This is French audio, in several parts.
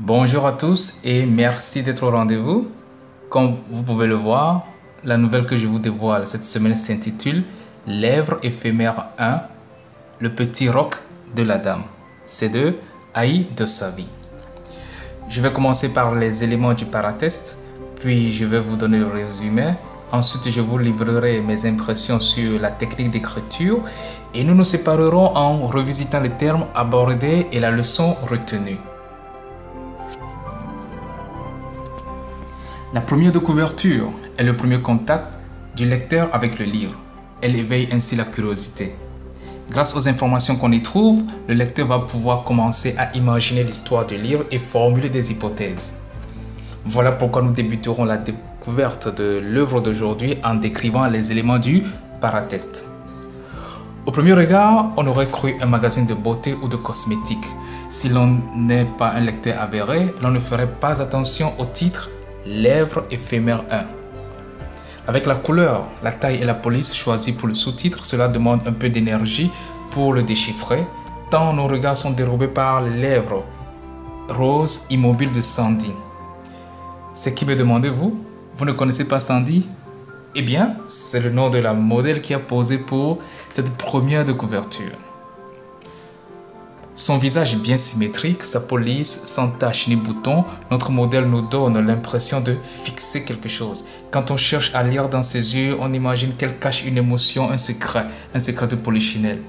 Bonjour à tous et merci d'être au rendez-vous. Comme vous pouvez le voir, la nouvelle que je vous dévoile cette semaine s'intitule Lèvres éphémères 1, le petit roc de la dame. C'est de Aïe de Savi. Je vais commencer par les éléments du paratest, puis je vais vous donner le résumé. Ensuite, je vous livrerai mes impressions sur la technique d'écriture et nous nous séparerons en revisitant les termes abordés et la leçon retenue. La première de couverture est le premier contact du lecteur avec le livre. Elle éveille ainsi la curiosité. Grâce aux informations qu'on y trouve, le lecteur va pouvoir commencer à imaginer l'histoire du livre et formuler des hypothèses. Voilà pourquoi nous débuterons la découverte de l'œuvre d'aujourd'hui en décrivant les éléments du paratest. Au premier regard, on aurait cru un magazine de beauté ou de cosmétiques. Si l'on n'est pas un lecteur avéré, l'on ne ferait pas attention au titre Lèvres éphémères 1. Avec la couleur, la taille et la police choisies pour le sous-titre, cela demande un peu d'énergie pour le déchiffrer, tant nos regards sont dérobés par les lèvres roses immobiles de Sandy. C'est qui, me demandez-vous? Vous ne connaissez pas Sandy? Eh bien, c'est le nom de la modèle qui a posé pour cette première de couverture. Son visage bien symétrique, sa police sans tache ni bouton, notre modèle nous donne l'impression de fixer quelque chose. Quand on cherche à lire dans ses yeux, on imagine qu'elle cache une émotion, un secret de polichinelle.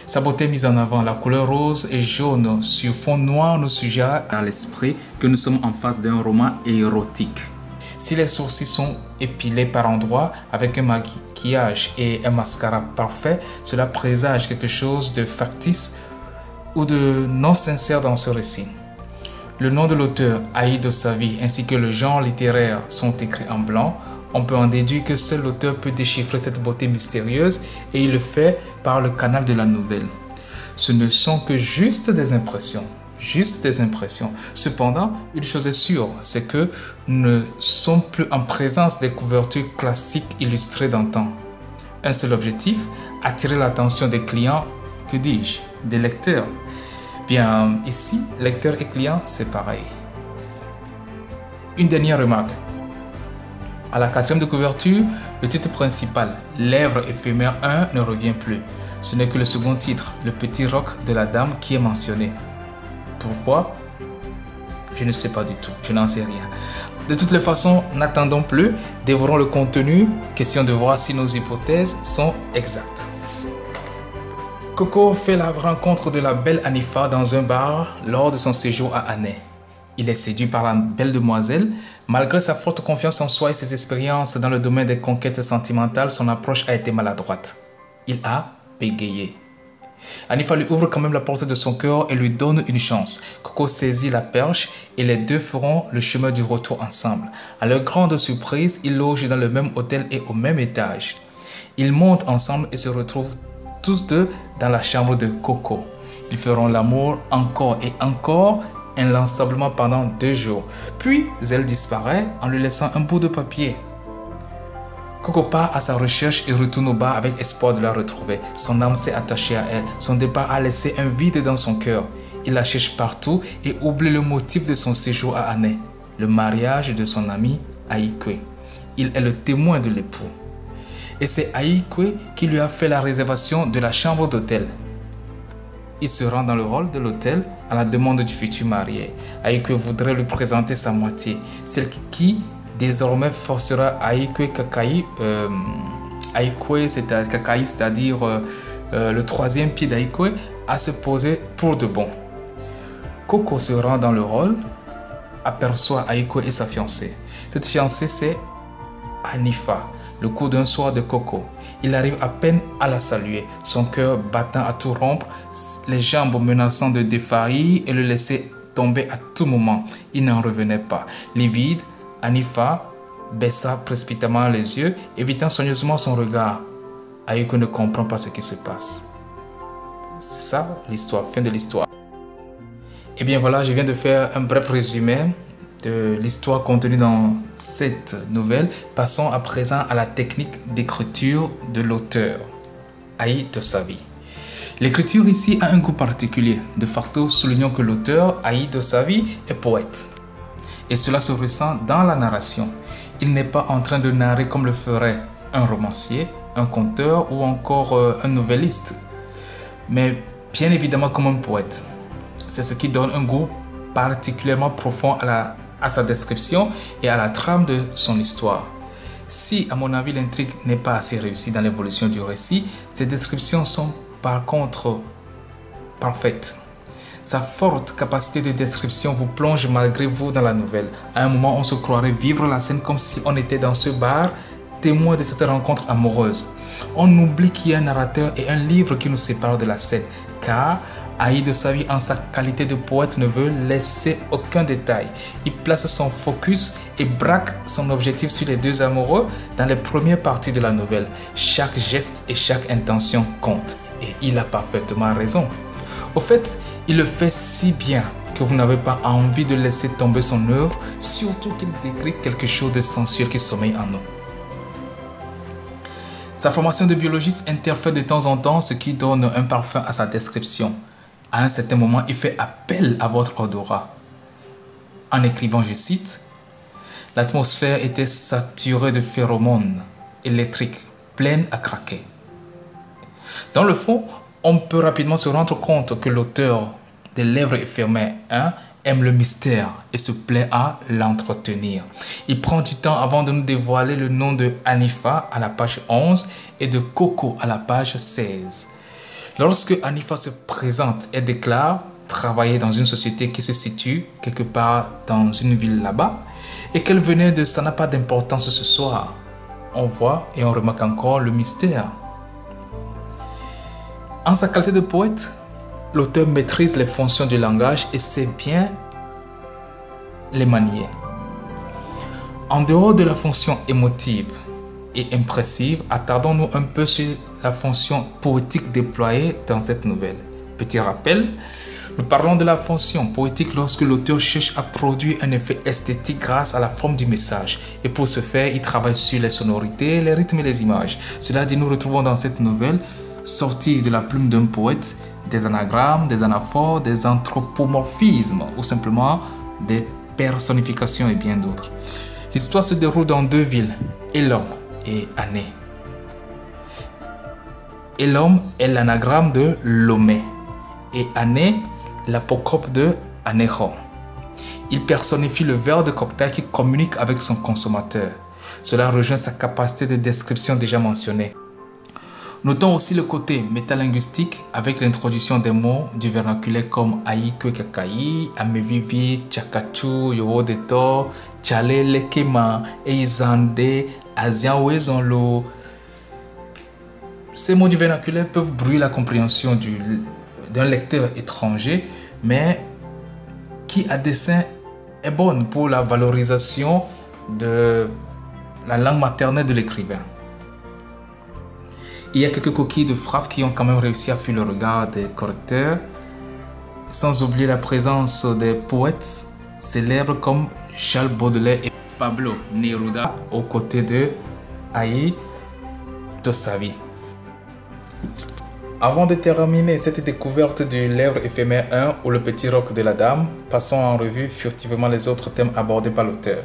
Sa beauté mise en avant, la couleur rose et jaune sur fond noir nous suggère à l'esprit que nous sommes en face d'un roman érotique. Si les sourcils sont épilés par endroits avec un maquillage et un mascara parfait, cela présage quelque chose de factice ou de non sincère dans ce récit. Le nom de l'auteur, Aïe de Savi, ainsi que le genre littéraire sont écrits en blanc. On peut en déduire que seul l'auteur peut déchiffrer cette beauté mystérieuse et il le fait par le canal de la nouvelle. Ce ne sont que juste des impressions. Cependant, une chose est sûre, c'est que nous ne sommes plus en présence des couvertures classiques illustrées d'antan. Un seul objectif, attirer l'attention des clients, que dis-je, des lecteurs. Bien, ici, lecteur et client, c'est pareil. Une dernière remarque. À la quatrième de couverture, le titre principal, Lèvres éphémères 1, ne revient plus. Ce n'est que le second titre, Le petit roc de la dame, qui est mentionné. Pourquoi? Je ne sais pas du tout, je n'en sais rien. De toutes les façons, n'attendons plus, dévorons le contenu, question de voir si nos hypothèses sont exactes. Coco fait la rencontre de la belle Hanifa dans un bar lors de son séjour à Annay. Il est séduit par la belle demoiselle. Malgré sa forte confiance en soi et ses expériences dans le domaine des conquêtes sentimentales, son approche a été maladroite. Il a bégayé. Hanifa lui ouvre quand même la porte de son cœur et lui donne une chance. Coco saisit la perche et les deux feront le chemin du retour ensemble. À leur grande surprise, ils logent dans le même hôtel et au même étage. Ils montent ensemble et se retrouvent tous deux dans la chambre de Coco. Ils feront l'amour encore et encore, inlassablement pendant 2 jours. Puis, elle disparaît en lui laissant un bout de papier. Coco part à sa recherche et retourne au bar avec espoir de la retrouver. Son âme s'est attachée à elle. Son départ a laissé un vide dans son cœur. Il la cherche partout et oublie le motif de son séjour à Annay, le mariage de son ami Aïkwe. Il est le témoin de l'époux. Et c'est Aïkwe qui lui a fait la réservation de la chambre d'hôtel. Il se rend dans le hall de l'hôtel à la demande du futur marié. Aïkwe voudrait lui présenter sa moitié, celle qui désormais forcera Aïkwe Kakai, c'est-à-dire le troisième pied d'Aïkwe, à se poser pour de bon. Coco se rend dans le hall, aperçoit Aïkwe et sa fiancée. Cette fiancée, c'est Hanifa. Le coup d'un soir de Coco, il arrive à peine à la saluer, son cœur battant à tout rompre, les jambes menaçant de défaillir et le laisser tomber à tout moment. Il n'en revenait pas. Livide, Hanifa baissa précipitamment les yeux, évitant soigneusement son regard. Aïkwe ne comprend pas ce qui se passe. C'est ça l'histoire, fin de l'histoire. Et bien voilà, je viens de faire un bref résumé de l'histoire contenue dans cette nouvelle. Passons à présent à la technique d'écriture de l'auteur, Aïe de Savi. L'écriture ici a un goût particulier. De facto, soulignons que l'auteur, Aïe Dosavi, est poète. Et cela se ressent dans la narration. Il n'est pas en train de narrer comme le ferait un romancier, un conteur ou encore un novelliste, mais bien évidemment comme un poète. C'est ce qui donne un goût particulièrement profond à sa description et à la trame de son histoire. Si, à mon avis, l'intrigue n'est pas assez réussie dans l'évolution du récit, ces descriptions sont par contre parfaites. Sa forte capacité de description vous plonge malgré vous dans la nouvelle. À un moment, on se croirait vivre la scène comme si on était dans ce bar, témoin de cette rencontre amoureuse. On oublie qu'il y a un narrateur et un livre qui nous séparent de la scène, car Aïe Dosavi, en sa qualité de poète, ne veut laisser aucun détail. Il place son focus et braque son objectif sur les deux amoureux dans les premières parties de la nouvelle. Chaque geste et chaque intention comptent. Et il a parfaitement raison. Au fait, il le fait si bien que vous n'avez pas envie de laisser tomber son œuvre, surtout qu'il décrit quelque chose de sensuel qui sommeille en nous. Sa formation de biologiste interfère de temps en temps, ce qui donne un parfum à sa description. À un certain moment, il fait appel à votre odorat. En écrivant, je cite, « L'atmosphère était saturée de phéromones électriques, pleine à craquer. » Dans le fond, on peut rapidement se rendre compte que l'auteur des Lèvres éphémères 1 aime le mystère et se plaît à l'entretenir. Il prend du temps avant de nous dévoiler le nom de Hanifa à la page 11 et de Coco à la page 16. Lorsque Hanifa se présente et déclare travailler dans une société qui se situe quelque part dans une ville là-bas et qu'elle venait de « ça n'a pas d'importance ce soir », on voit et on remarque encore le mystère. En sa qualité de poète, l'auteur maîtrise les fonctions du langage et sait bien les manier. En dehors de la fonction émotive et impressive, attardons-nous un peu sur la fonction poétique déployée dans cette nouvelle. Petit rappel, nous parlons de la fonction poétique lorsque l'auteur cherche à produire un effet esthétique grâce à la forme du message. Et pour ce faire, il travaille sur les sonorités, les rythmes et les images. Cela dit, nous retrouvons dans cette nouvelle, sortie de la plume d'un poète, des anagrammes, des anaphores, des anthropomorphismes ou simplement des personnifications et bien d'autres. L'histoire se déroule dans deux villes, Elom et Ané. Elom est l'anagramme de Lomé et Ané l'apocope de Anéron. Il personnifie le verre de cocktail qui communique avec son consommateur. Cela rejoint sa capacité de description déjà mentionnée. Notons aussi le côté métalinguistique avec l'introduction des mots du vernaculaire comme Aïe Kwekakai, Amevivi, Chakachu, Yowo Deto, Chale Lekema, Eizande, Azian Wezonlo. Ces mots du vernaculaire peuvent brouiller la compréhension d'un lecteur étranger, mais qui à dessein est bonne pour la valorisation de la langue maternelle de l'écrivain. Il y a quelques coquilles de frappe qui ont quand même réussi à fuir le regard des correcteurs, sans oublier la présence des poètes célèbres comme Charles Baudelaire et Pablo Neruda aux côtés de Aïe Dosavi. Avant de terminer cette découverte du Lèvres éphémères 1 ou le petit roc de la dame, passons en revue furtivement les autres thèmes abordés par l'auteur.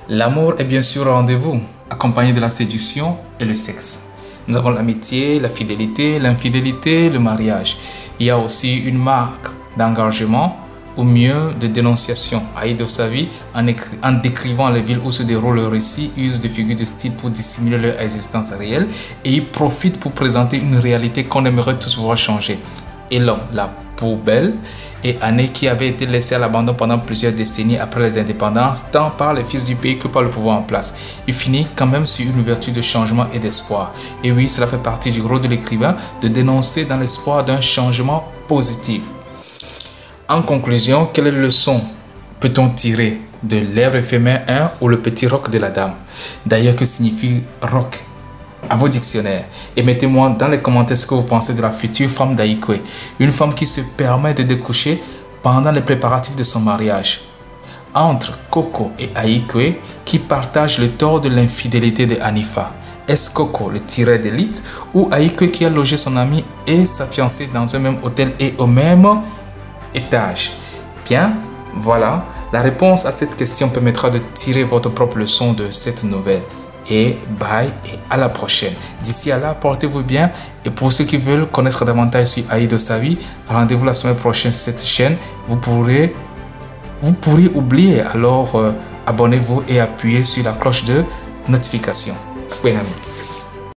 L'amour est bien sûr au rendez-vous, accompagné de la séduction et le sexe. Nous avons l'amitié, la fidélité, l'infidélité, le mariage. Il y a aussi une marque d'engagement, ou mieux de dénonciation. Aïe Dosavi, en décrivant les villes où se déroule le récit, use de figures de style pour dissimuler leur existence réelle et il profite pour présenter une réalité qu'on aimerait tous voir changer. Elom, la poubelle, et Ané qui avait été laissée à l'abandon pendant plusieurs décennies après les indépendances, tant par les fils du pays que par le pouvoir en place. Il finit quand même sur une ouverture de changement et d'espoir. Et oui, cela fait partie du rôle de l'écrivain de dénoncer dans l'espoir d'un changement positif. En conclusion, quelle leçon peut-on tirer de Lèvres éphémères 1 ou le petit roc de la dame? D'ailleurs, que signifie roc à vos dictionnaires? Et mettez-moi dans les commentaires ce que vous pensez de la future femme d'Aïkwe, une femme qui se permet de découcher pendant les préparatifs de son mariage. Entre Coco et Aïkwe, qui partagent le tort de l'infidélité de Hanifa. Est-ce Coco, le tireur d'élite, ou Aïko qui a logé son ami et sa fiancée dans un même hôtel et au même étage? Bien, voilà. La réponse à cette question permettra de tirer votre propre leçon de cette nouvelle. Et bye et à la prochaine. D'ici à là, portez-vous bien. Et pour ceux qui veulent connaître davantage sur Aïdo Savi, rendez-vous la semaine prochaine sur cette chaîne. Vous pourriez oublier, alors abonnez-vous et appuyez sur la cloche de notification. Buen ami.